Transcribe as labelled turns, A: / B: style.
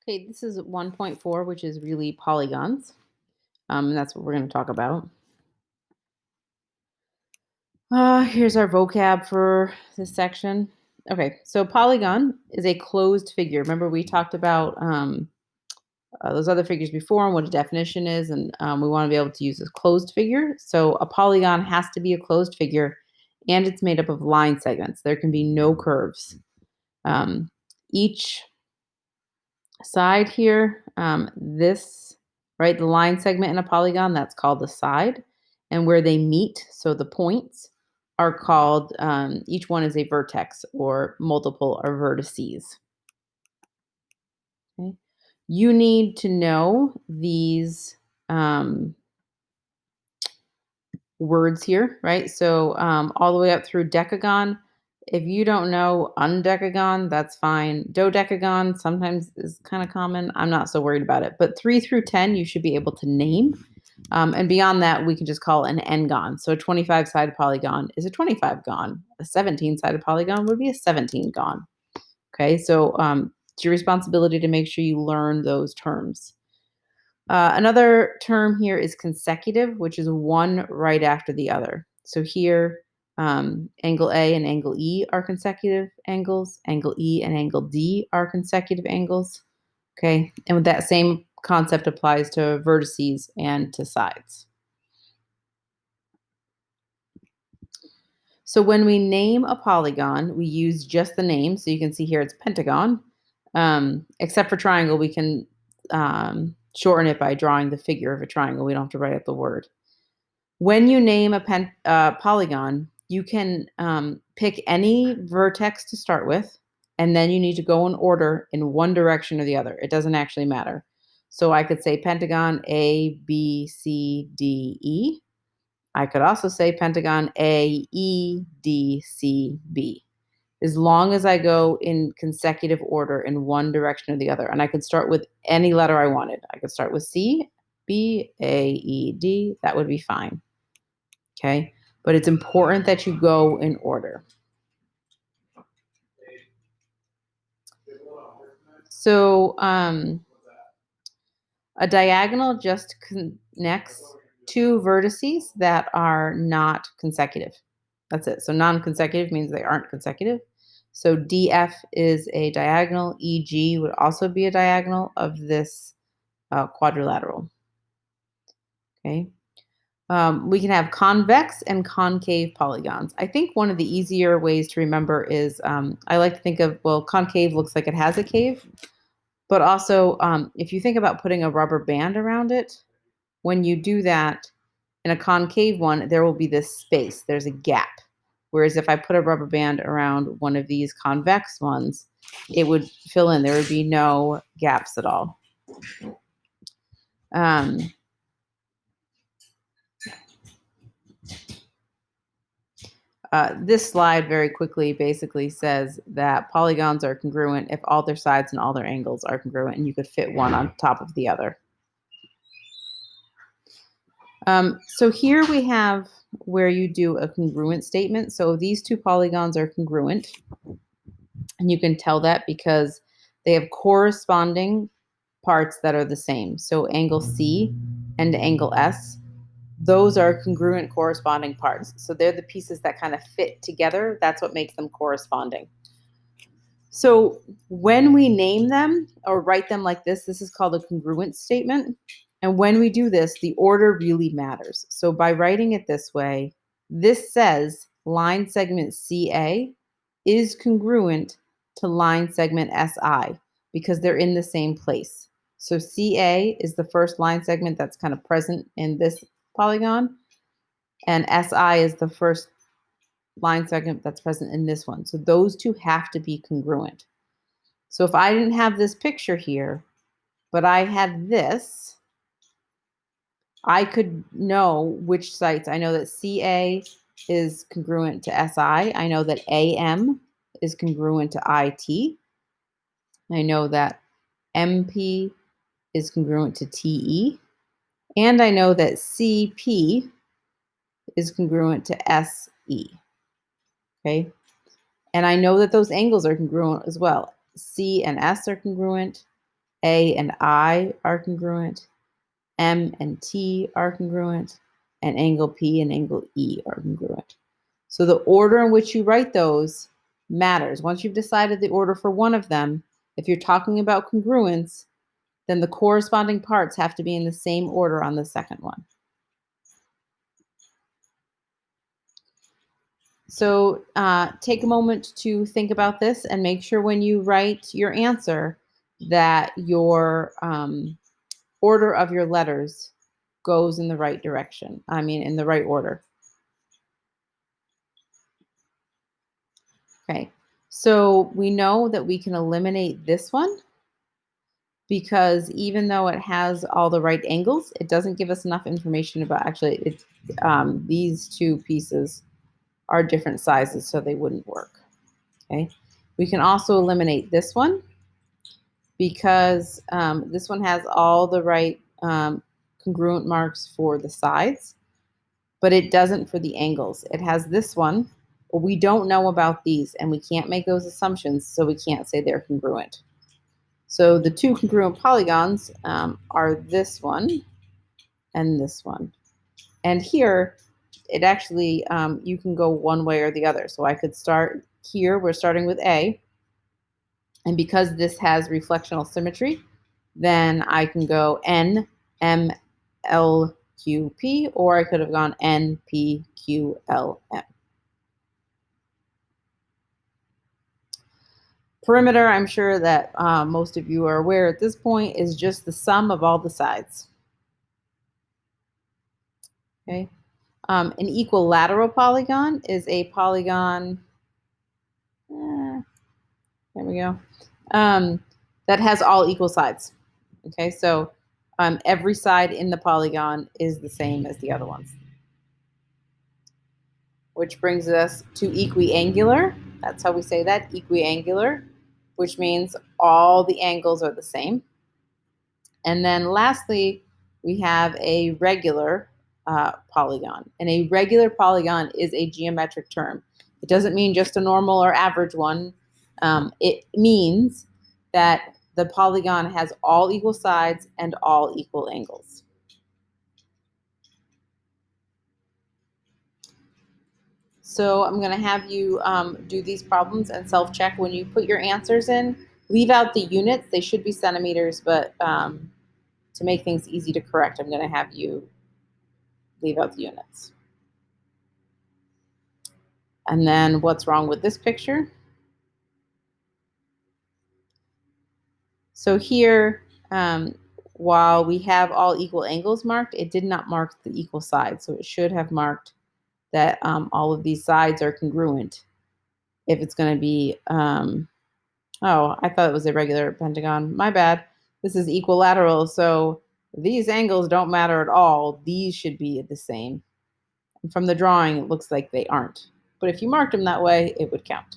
A: Okay, this is 1.4, which is really polygons. And that's what we're going to talk about. Here's our vocab for this section. Okay, so polygon is a closed figure. Remember, we talked about those other figures before and what a definition is, and we want to be able to use this closed figure. So a polygon has to be a closed figure, and it's made up of line segments. There can be no curves. Each side here, right, the line segment in a polygon, that's called the side. And where they meet, so the points, are called, each one is a vertex or multiple are vertices. Okay. You need to know these words here, right? So all the way up through decagon. If you don't know undecagon, that's fine. Dodecagon sometimes is kind of common. I'm not so worried about it. But 3 through 10, you should be able to name. And beyond that, we can just call an n-gon. So a 25-sided polygon is a 25-gon. A 17-sided polygon would be a 17-gon. Okay, so it's your responsibility to make sure you learn those terms. Another term here is consecutive, which is one right after the other. So here, angle A and angle E are consecutive angles. Angle E and angle D are consecutive angles. Okay, and that same concept applies to vertices and to sides. So when we name a polygon, we use just the name. So you can see here it's pentagon. Except for triangle, we can shorten it by drawing the figure of a triangle. We don't have to write out the word. When you name a polygon, you can pick any vertex to start with, and then you need to go in order in one direction or the other. It doesn't actually matter. So I could say pentagon A, B, C, D, E. I could also say pentagon A, E, D, C, B. As long as I go in consecutive order in one direction or the other. And I could start with any letter I wanted. I could start with C, B, A, E, D. That would be fine. Okay. But it's important that you go in order. So a diagonal just connects two vertices that are not consecutive. That's it. So non-consecutive means they aren't consecutive. So DF is a diagonal. EG would also be a diagonal of this quadrilateral. Okay. We can have convex and concave polygons. I think one of the easier ways to remember is I like to think of, well, concave looks like it has a cave, but also if you think about putting a rubber band around it, when you do that in a concave one, there will be this space, there's a gap. Whereas if I put a rubber band around one of these convex ones, it would fill in. There would be no gaps at all. This slide very quickly basically says that polygons are congruent if all their sides and all their angles are congruent, and you could fit one on top of the other. So here we have where you do a congruent statement. So these two polygons are congruent, and you can tell that because they have corresponding parts that are the same. So angle C and angle S, those are congruent corresponding parts. So they're the pieces that kind of fit together. That's what makes them corresponding. So when we name them or write them like this is called a congruent statement. And when we do this, the order really matters. So by writing it this way, this says line segment CA is congruent to line segment SI because they're in the same place. So CA is the first line segment that's kind of present in this polygon, and SI is the first line segment that's present in this one. So those two have to be congruent. So if I didn't have this picture here, but I had this, I could know which sites. I know that CA is congruent to SI. I know that AM is congruent to IT. I know that MP is congruent to TE. And I know that CP is congruent to SE. Okay. And I know that those angles are congruent as well. C and S are congruent. A and I are congruent, M and T are congruent, and angle P and angle E are congruent. So the order in which you write those matters. Once you've decided the order for one of them, if you're talking about congruence, then the corresponding parts have to be in the same order on the second one. So take a moment to think about this and make sure when you write your answer that your order of your letters goes in the right direction. I mean, in the right order. Okay, so we know that we can eliminate this one because even though it has all the right angles, it doesn't give us enough information about actually these two pieces are different sizes, so they wouldn't work. Okay, we can also eliminate this one because this one has all the right congruent marks for the sides, but it doesn't for the angles. It has this one, but we don't know about these, and we can't make those assumptions, so we can't say they're congruent. So the two congruent polygons are this one and this one. And here, it actually, you can go one way or the other. So I could start here, we're starting with A, and because this has reflectional symmetry, then I can go N, M, L, Q, P, or I could have gone N, P, Q, L, M. Perimeter, I'm sure that most of you are aware at this point, is just the sum of all the sides. Okay. An equilateral polygon is a polygon, there we go, that has all equal sides. Okay, so every side in the polygon is the same as the other ones. Which brings us to equiangular. That's how we say that, equiangular, which means all the angles are the same. And then lastly, we have a regular polygon. And a regular polygon is a geometric term. It doesn't mean just a normal or average one. It means that the polygon has all equal sides and all equal angles. So I'm going to have you do these problems and self-check when you put your answers in. Leave out the units. They should be centimeters, but to make things easy to correct, I'm going to have you leave out the units. And then what's wrong with this picture? So here, while we have all equal angles marked, it did not mark the equal sides. So it should have marked that all of these sides are congruent. If it's going to be, oh, I thought it was a regular pentagon. My bad. This is equilateral, so these angles don't matter at all. These should be the same. And from the drawing, it looks like they aren't. But if you marked them that way, it would count.